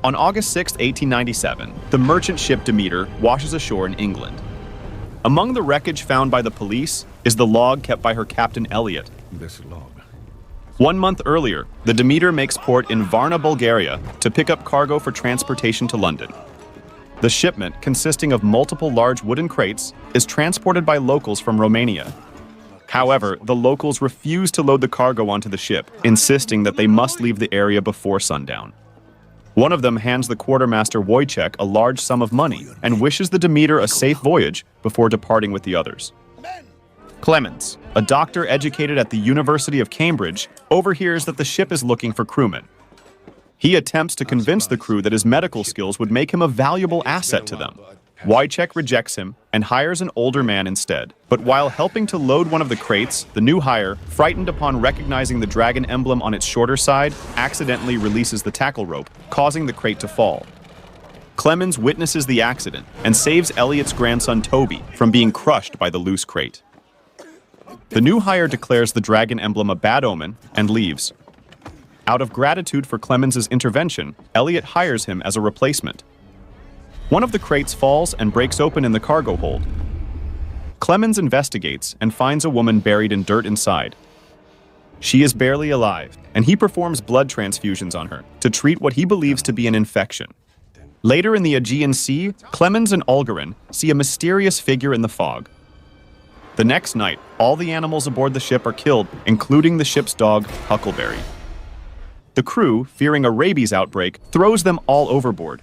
On August 6, 1897, the merchant ship Demeter washes ashore in England. Among the wreckage found by the police is the log kept by her captain Elliot. This log. 1 month earlier, the Demeter makes port in Varna, Bulgaria, to pick up cargo for transportation to London. The shipment, consisting of multiple large wooden crates, is transported by locals from Romania. However, the locals refuse to load the cargo onto the ship, insisting that they must leave the area before sundown. One of them hands the quartermaster Wojciech a large sum of money and wishes the Demeter a safe voyage before departing with the others. Clemens, a doctor educated at the University of Cambridge, overhears that the ship is looking for crewmen. He attempts to convince the crew that his medical skills would make him a valuable asset to them. Wojciech rejects him and hires an older man instead. But while helping to load one of the crates, the new hire, frightened upon recognizing the dragon emblem on its shorter side, accidentally releases the tackle rope, causing the crate to fall. Clemens witnesses the accident and saves Elliot's grandson Toby from being crushed by the loose crate. The new hire declares the dragon emblem a bad omen and leaves. Out of gratitude for Clemens's intervention, Elliot hires him as a replacement. One of the crates falls and breaks open in the cargo hold. Clemens investigates and finds a woman buried in dirt inside. She is barely alive, and he performs blood transfusions on her to treat what he believes to be an infection. Later in the Aegean Sea, Clemens and Olgarin see a mysterious figure in the fog. The next night, all the animals aboard the ship are killed, including the ship's dog, Huckleberry. The crew, fearing a rabies outbreak, throws them all overboard.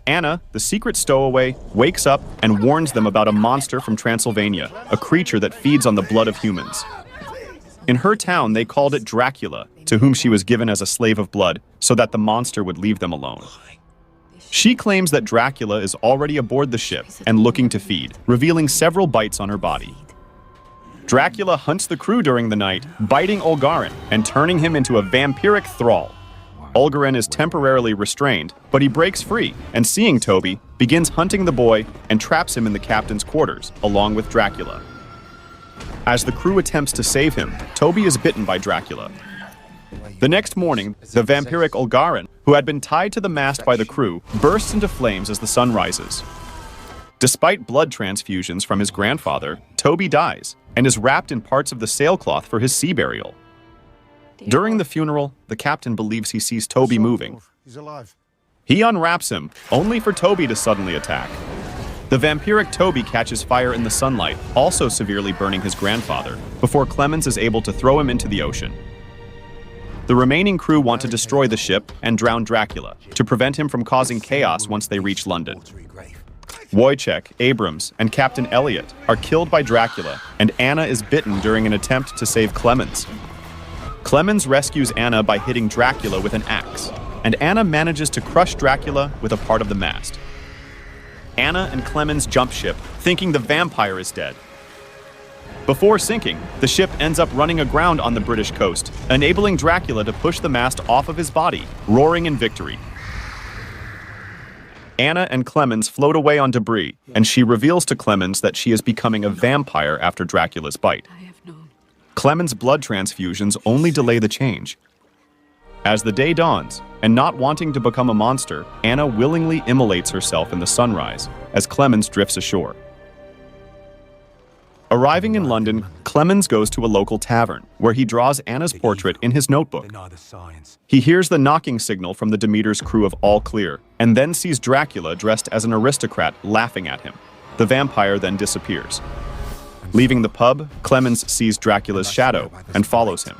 Anna, the secret stowaway, wakes up and warns them about a monster from Transylvania, a creature that feeds on the blood of humans. In her town, they called it Dracula, to whom she was given as a slave of blood, so that the monster would leave them alone. She claims that Dracula is already aboard the ship and looking to feed, revealing several bites on her body. Dracula hunts the crew during the night, biting Olgarin and turning him into a vampiric thrall. Olgarin is temporarily restrained, but he breaks free and, seeing Toby, begins hunting the boy and traps him in the captain's quarters, along with Dracula. As the crew attempts to save him, Toby is bitten by Dracula. The next morning, the vampiric Olgarin, who had been tied to the mast by the crew, bursts into flames as the sun rises. Despite blood transfusions from his grandfather, Toby dies and is wrapped in parts of the sailcloth for his sea burial. During the funeral, the captain believes he sees Toby moving. He's alive. He unwraps him, only for Toby to suddenly attack. The vampiric Toby catches fire in the sunlight, also severely burning his grandfather, before Clemens is able to throw him into the ocean. The remaining crew want to destroy the ship and drown Dracula, to prevent him from causing chaos once they reach London. Wojciech, Abrams, and Captain Elliot are killed by Dracula, and Anna is bitten during an attempt to save Clemens. Clemens rescues Anna by hitting Dracula with an axe, and Anna manages to crush Dracula with a part of the mast. Anna and Clemens jump ship, thinking the vampire is dead. Before sinking, the ship ends up running aground on the British coast, enabling Dracula to push the mast off of his body, roaring in victory. Anna and Clemens float away on debris, and she reveals to Clemens that she is becoming a vampire after Dracula's bite. Clemens' blood transfusions only delay the change. As the day dawns, and not wanting to become a monster, Anna willingly immolates herself in the sunrise as Clemens drifts ashore. Arriving in London, Clemens goes to a local tavern, where he draws Anna's portrait in his notebook. He hears the knocking signal from the Demeter's crew of all clear, and then sees Dracula dressed as an aristocrat laughing at him. The vampire then disappears. Leaving the pub, Clemens sees Dracula's shadow and follows him.